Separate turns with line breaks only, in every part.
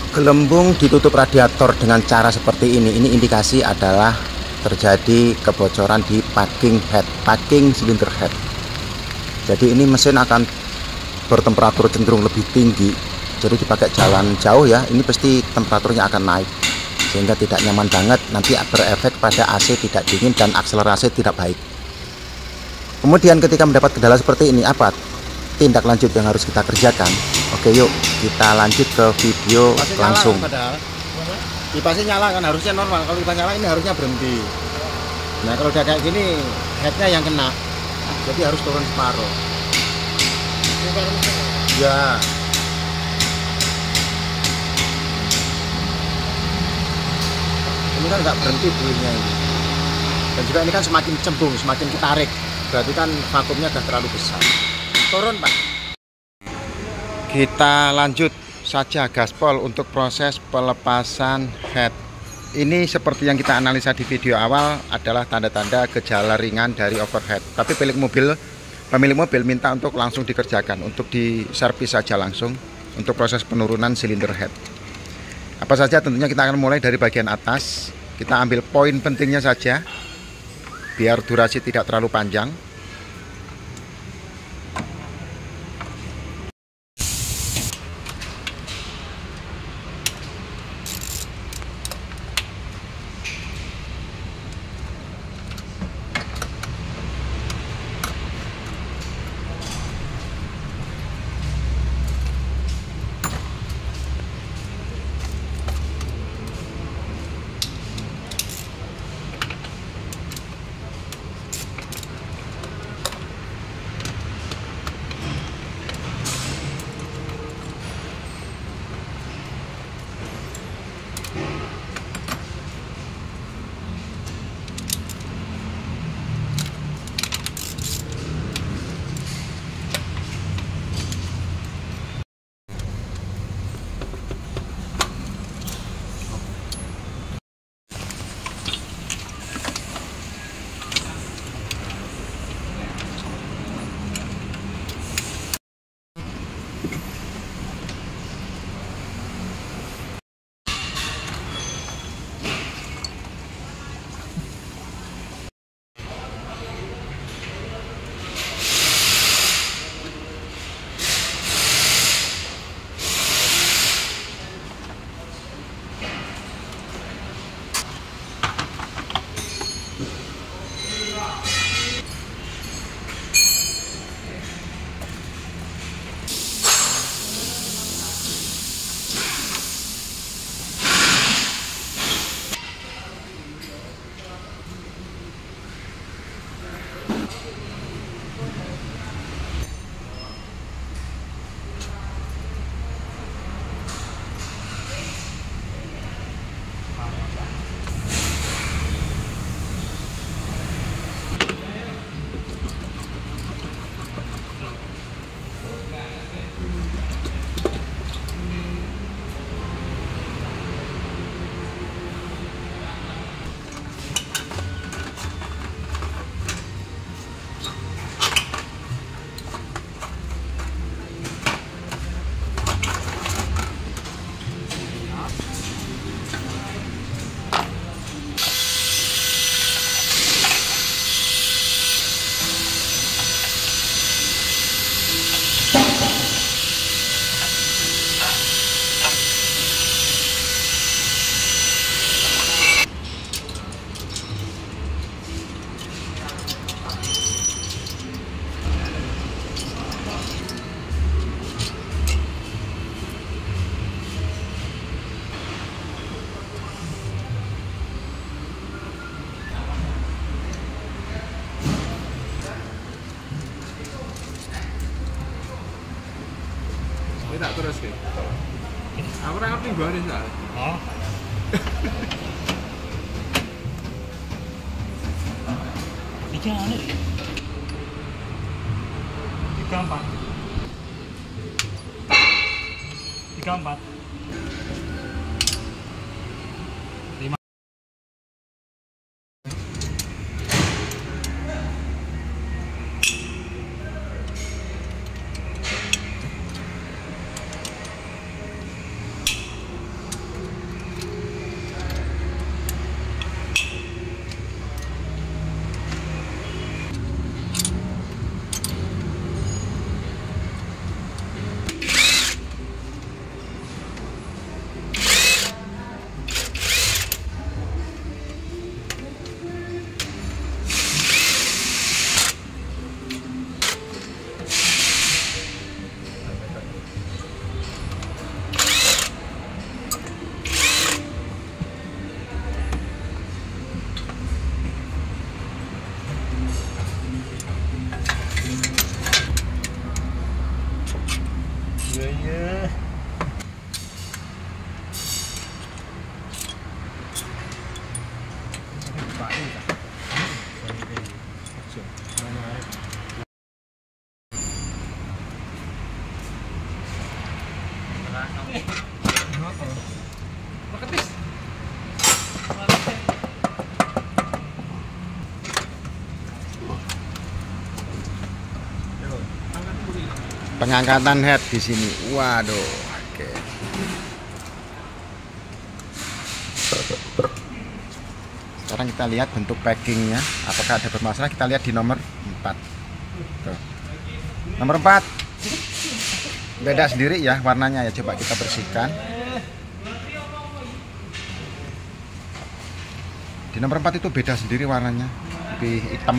Gelembung ditutup radiator dengan cara seperti ini indikasi adalah terjadi kebocoran di packing cylinder head. Jadi ini mesin akan bertemperatur cenderung lebih tinggi, jadi dipakai jalan jauh ya, ini pasti temperaturnya akan naik sehingga tidak nyaman banget, nanti berefek pada AC tidak dingin dan akselerasi tidak baik. Kemudian ketika mendapat kendala seperti ini, apa tindak lanjut yang harus kita kerjakan? Oke, yuk kita lanjut ke video langsung. Kipasnya nyala kan, harusnya normal. Kalau kipas nyala ini harusnya berhenti. Nah kalau udah kayak gini, headnya yang kena, jadi harus turun separuh. Ya. Ini kan nggak berhenti bunyinya ini. Dan juga ini kan semakin cembung, semakin ditarik, berarti kan vakumnya sudah terlalu besar. Turun, Pak. Kita lanjut saja gaspol untuk proses pelepasan head. Ini seperti yang kita analisa di video awal adalah tanda-tanda gejala ringan dari overhead. Tapi pemilik mobil minta untuk langsung dikerjakan, untuk diservis saja langsung untuk proses penurunan silinder head. Apa saja? Tentunya kita akan mulai dari bagian atas. Kita ambil poin pentingnya saja biar durasi tidak terlalu panjang.
Ini tak terus ke. Aku ora ngerti gone sak. Oh. Iki ana iki. 34. 34.
Iya. Pengangkatan head di sini. Waduh, oke. Sekarang kita lihat bentuk packingnya, apakah ada bermasalah. Kita lihat di nomor 4. Tuh. Nomor 4 beda sendiri ya warnanya ya. Coba kita bersihkan. Di nomor 4 itu beda sendiri warnanya, lebih hitam.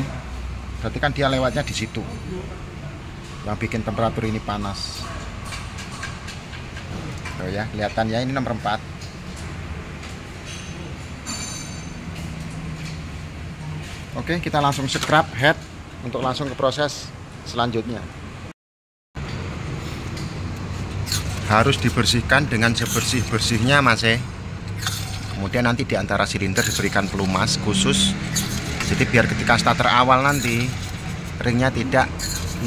Berarti kan dia lewatnya di situ, yang bikin temperatur ini panas. Tuh ya, kelihatan ya, ini nomor 4. Oke, kita langsung scrub head untuk langsung ke proses selanjutnya. Harus dibersihkan dengan sebersih-bersihnya, Mas. Kemudian nanti di antara silinder diberikan pelumas khusus. Jadi biar ketika starter awal nanti ringnya tidak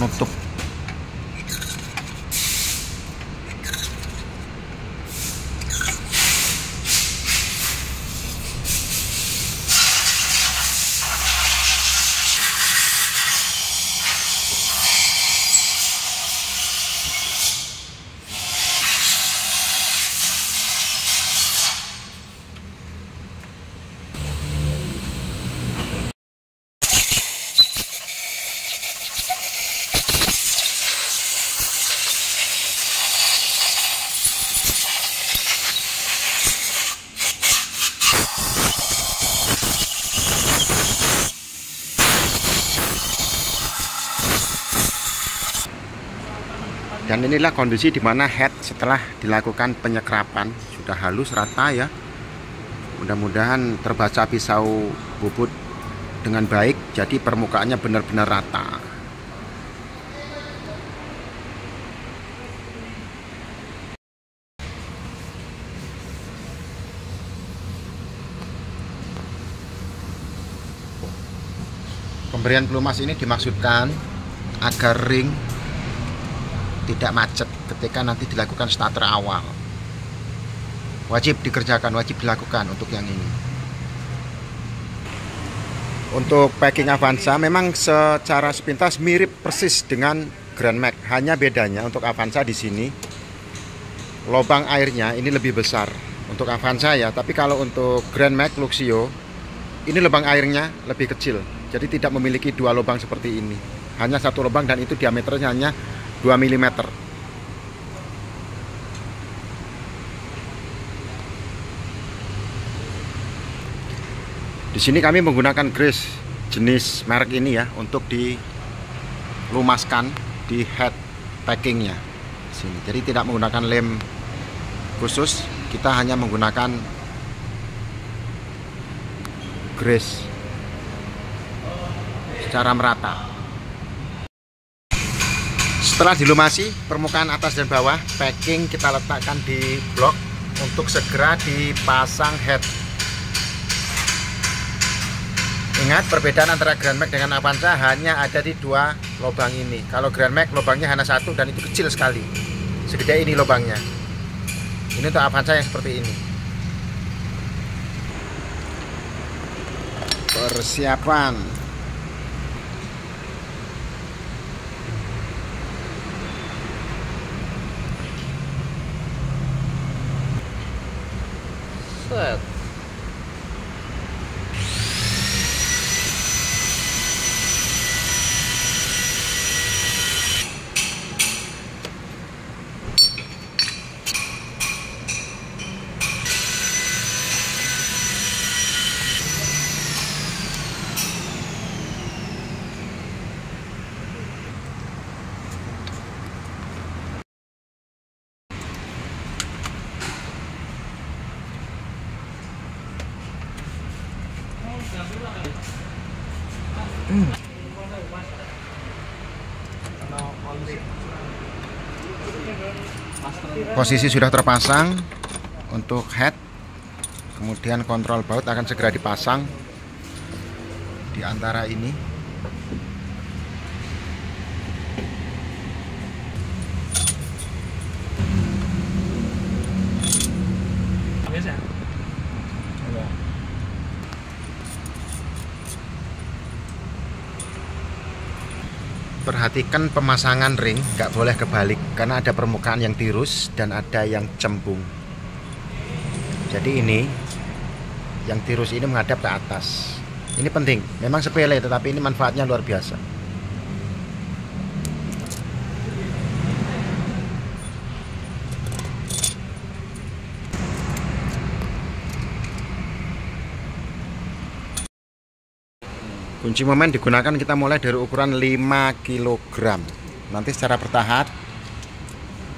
nutup. Dan inilah kondisi dimana head setelah dilakukan penyekrapan sudah halus rata ya. Mudah-mudahan terbaca pisau bubut dengan baik, jadi permukaannya benar-benar rata. Pemberian pelumas ini dimaksudkan agar ring tidak macet ketika nanti dilakukan starter awal. Wajib dikerjakan, wajib dilakukan untuk yang ini. Untuk packing Avanza memang secara sepintas mirip persis dengan Grand Max, hanya bedanya untuk Avanza di sini lubang airnya ini lebih besar untuk Avanza ya, tapi kalau untuk Grand Max Luxio ini lubang airnya lebih kecil, jadi tidak memiliki dua lubang seperti ini, hanya satu lubang dan itu diameternya hanya 2 mm. Di sini kami menggunakan grease jenis merek ini ya untuk dilumaskan di head packingnya sini. Jadi tidak menggunakan lem khusus, kita hanya menggunakan grease secara merata. Setelah dilumasi permukaan atas dan bawah, packing kita letakkan di blok untuk segera dipasang head. Ingat, perbedaan antara Grand Max dengan Avanza hanya ada di dua lubang ini. Kalau Grand Max lubangnya hanya satu dan itu kecil sekali, segede ini lubangnya. Ini untuk Avanza yang seperti ini. Persiapan.
Set.
Posisi sudah terpasang untuk head, kemudian kontrol baut akan segera dipasang di antara ini.
Biasa.
Perhatikan pemasangan ring, nggak boleh kebalik karena ada permukaan yang tirus dan ada yang cembung. Jadi ini yang tirus ini menghadap ke atas. Ini penting, memang sepele tetapi ini manfaatnya luar biasa. Kunci momen digunakan kita mulai dari ukuran 5 kg. Nanti secara bertahap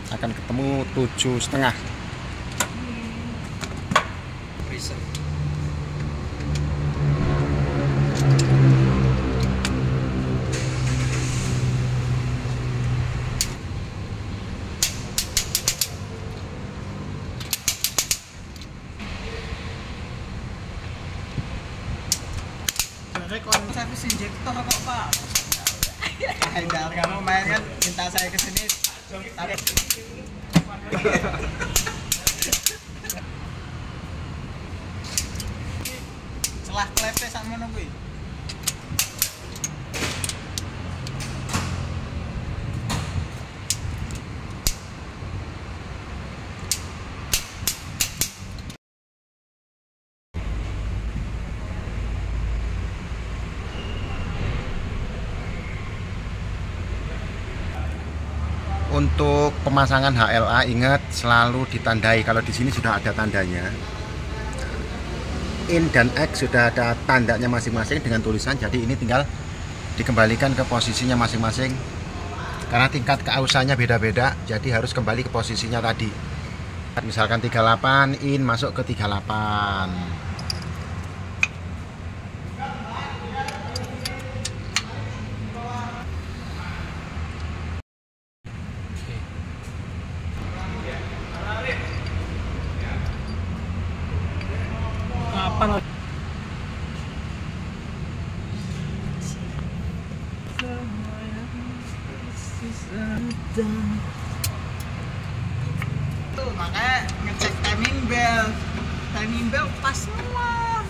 akan ketemu 7,5.
Servis injektor kok Pak? Kalau main kan minta saya ke sini. Celah klepe sama nunggu.
Untuk pemasangan HLA ingat selalu ditandai. Kalau di sini sudah ada tandanya. In dan X sudah ada tandanya masing-masing dengan tulisan. Jadi ini tinggal dikembalikan ke posisinya masing-masing. Karena tingkat keausannya beda-beda, jadi harus kembali ke posisinya tadi. Misalkan 38 in masuk ke 38.
Apa tuh makanya ngecek timing bell pas semua.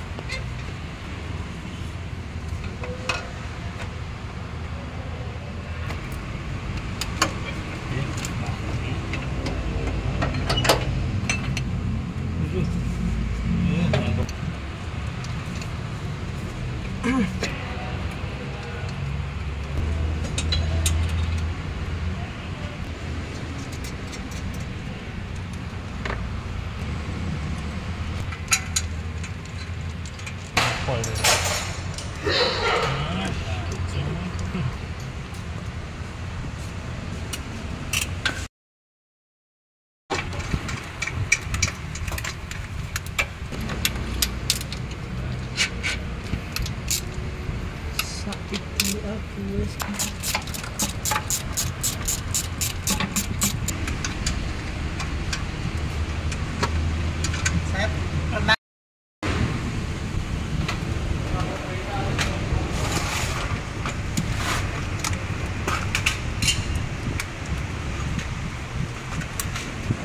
Saya pernah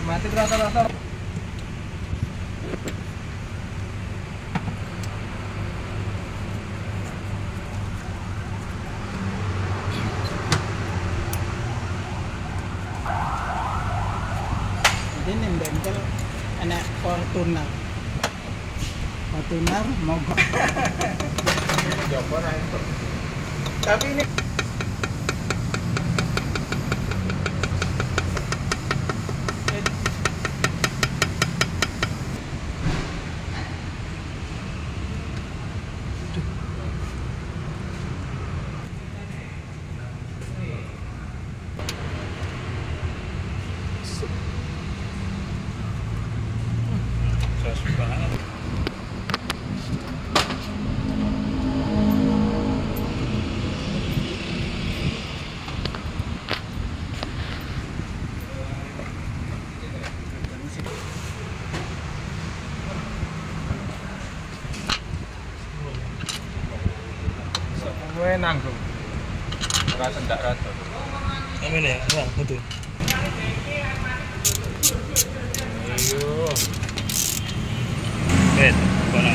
mati rata-rata. Ini nempel anak Fortuner mogok. Tapi ini
wae nanggung. Ora sendak rada.
Amin ya, ya betul.
Ayo.
Bola.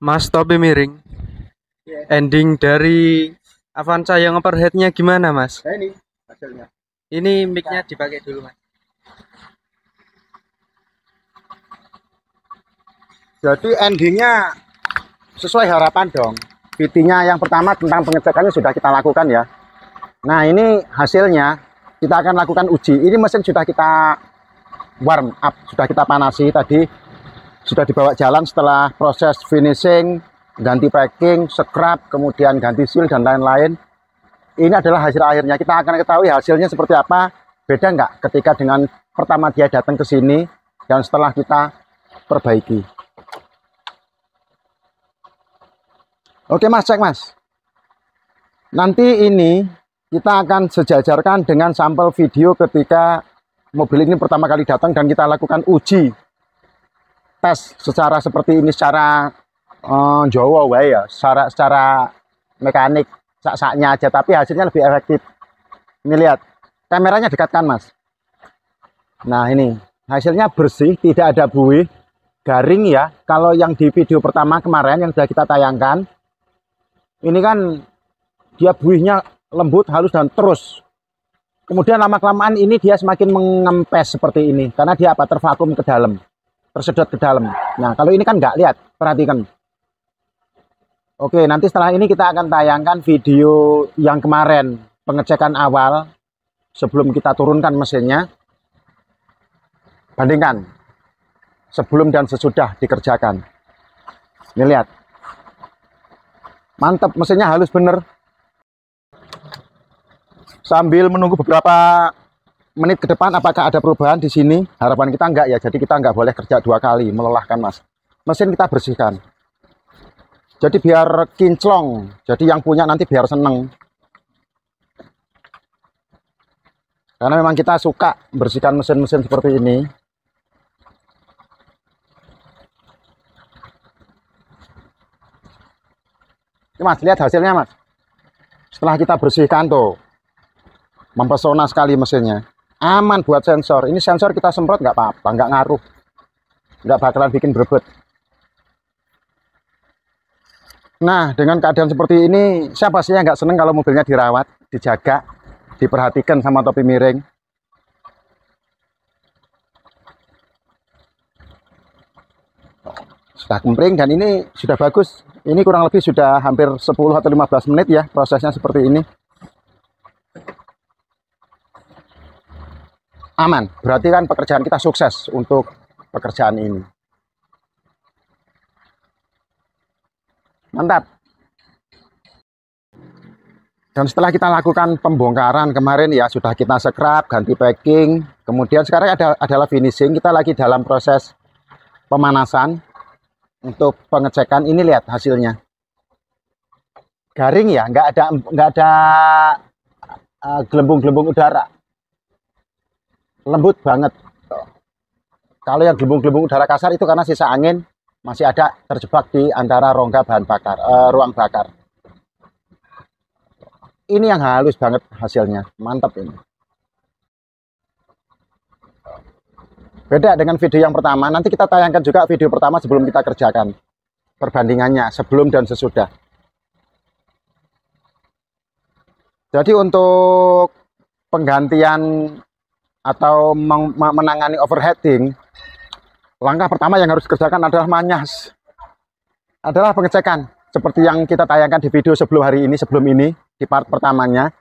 Mas topi miring. Ending dari Avanza yang overheadnya gimana, Mas?
Nah, ini hasilnya.
Ini mic-nya dipakai dulu, Mas.
Jadi endingnya sesuai harapan dong. VT-nya yang pertama tentang pengecekannya sudah kita lakukan ya. Nah, ini hasilnya kita akan lakukan uji. Ini mesin sudah kita warm up, sudah kita panasi tadi. Sudah dibawa jalan setelah proses finishing, ganti packing, scrap, kemudian ganti seal dan lain-lain. Ini adalah hasil akhirnya. Kita akan ketahui hasilnya seperti apa. Beda nggak ketika dengan pertama dia datang ke sini dan setelah kita perbaiki. Oke Mas, cek Mas. Nanti ini kita akan sejajarkan dengan sampel video ketika mobil ini pertama kali datang dan kita lakukan uji tes secara seperti ini, secara Jawa wae ya, secara mekanik sak-saknya aja, tapi hasilnya lebih efektif. Ini lihat, kameranya dekatkan Mas. Nah ini hasilnya bersih, tidak ada buih, garing ya. Kalau yang di video pertama kemarin yang sudah kita tayangkan, ini kan dia buihnya lembut, halus dan terus. Kemudian lama-kelamaan ini dia semakin mengempes seperti ini, karena dia apa, tervakum ke dalam, tersedot ke dalam. Nah kalau ini kan nggak, lihat, perhatikan. Oke, nanti setelah ini kita akan tayangkan video yang kemarin pengecekan awal sebelum kita turunkan mesinnya. Bandingkan sebelum dan sesudah dikerjakan. Ini lihat, mantap, mesinnya halus bener. Sambil menunggu beberapa menit ke depan apakah ada perubahan di sini, harapan kita enggak ya, jadi kita enggak boleh kerja dua kali, melelahkan Mas. Mesin kita bersihkan, jadi biar kinclong, jadi yang punya nanti biar seneng, karena memang kita suka bersihkan mesin-mesin seperti ini. Ini Mas, lihat hasilnya Mas, setelah kita bersihkan tuh, mempesona sekali mesinnya. Aman buat sensor. Ini sensor kita semprot nggak apa-apa, nggak ngaruh, nggak bakalan bikin berebut. Nah, dengan keadaan seperti ini, siapa sih yang nggak seneng kalau mobilnya dirawat, dijaga, diperhatikan sama topi miring? Sudah kempring dan ini sudah bagus. Ini kurang lebih sudah hampir 10 atau 15 menit ya prosesnya seperti ini. Aman, berarti kan pekerjaan kita sukses untuk pekerjaan ini. Mantap. Dan setelah kita lakukan pembongkaran kemarin ya, sudah kita scrap, ganti packing, kemudian sekarang adalah finishing. Kita lagi dalam proses pemanasan untuk pengecekan. Ini lihat hasilnya, garing ya, nggak ada gelembung-gelembung udara. Lembut banget. Kalau yang gelembung-gelembung udara kasar itu karena sisa angin masih ada terjebak di antara rongga bahan bakar, ruang bakar. Ini yang halus banget hasilnya, mantap ini. Beda dengan video yang pertama. Nanti kita tayangkan juga video pertama sebelum kita kerjakan perbandingannya sebelum dan sesudah. Jadi untuk penggantian atau menangani overheating, langkah pertama yang harus dikerjakan adalah manyas. Adalah pengecekan seperti yang kita tayangkan di video sebelum ini di part pertamanya.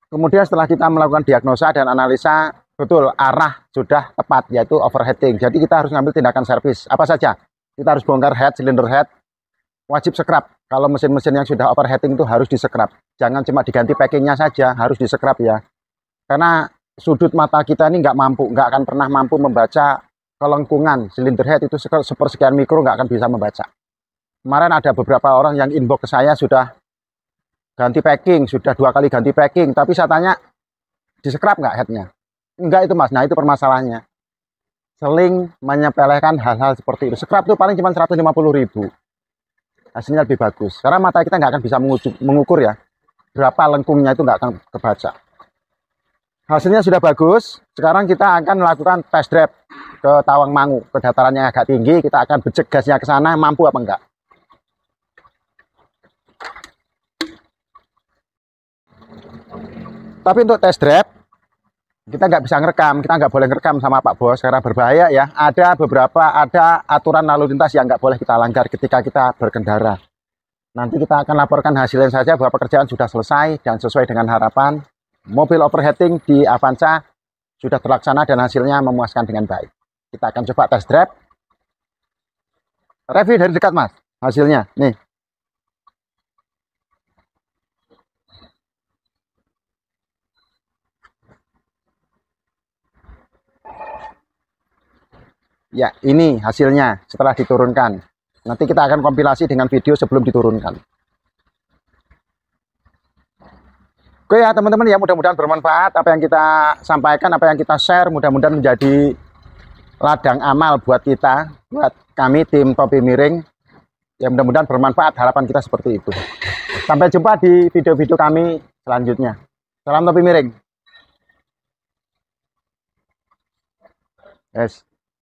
Kemudian setelah kita melakukan diagnosa dan analisa, betul arah sudah tepat, yaitu overheating. Jadi kita harus ngambil tindakan servis. Apa saja? Kita harus bongkar head, silinder head, wajib scrap. Kalau mesin-mesin yang sudah overheating itu harus disekrap. Jangan cuma diganti packingnya saja, harus disekrap ya. Karena sudut mata kita ini nggak akan pernah mampu membaca kelengkungan silinder head itu sepersekian mikro, nggak akan bisa membaca. Kemarin ada beberapa orang yang inbox ke saya sudah ganti packing, sudah 2 kali ganti packing, tapi saya tanya, disekrap nggak headnya? Enggak itu mas, nah itu permasalahannya. Seling menyepelekan hal-hal seperti itu. Scrap itu paling cuma 150.000. Hasilnya lebih bagus. Karena mata kita nggak akan bisa mengukur ya, berapa lengkungnya itu nggak akan kebaca. Hasilnya sudah bagus. Sekarang kita akan melakukan test drive ke Tawangmangu, ke datarannya agak tinggi. Kita akan becek gasnya ke sana, mampu apa enggak. Tapi untuk test drive, kita nggak bisa ngerekam, kita nggak boleh ngerekam sama Pak Bos karena berbahaya ya. Ada aturan lalu lintas yang nggak boleh kita langgar ketika kita berkendara. Nanti kita akan laporkan hasilnya saja bahwa pekerjaan sudah selesai dan sesuai dengan harapan. Mobil overheating di Avanza sudah terlaksana dan hasilnya memuaskan dengan baik. Kita akan coba test drive. Review dari dekat mas, hasilnya nih. Ya, ini hasilnya setelah diturunkan. Nanti kita akan kompilasi dengan video sebelum diturunkan. Oke ya teman-teman ya, mudah-mudahan bermanfaat apa yang kita sampaikan, apa yang kita share, mudah-mudahan menjadi ladang amal buat kita, buat kami tim Topi Miring. Ya mudah-mudahan bermanfaat, harapan kita seperti itu. Sampai jumpa di video-video kami selanjutnya. Salam Topi Miring. Yes.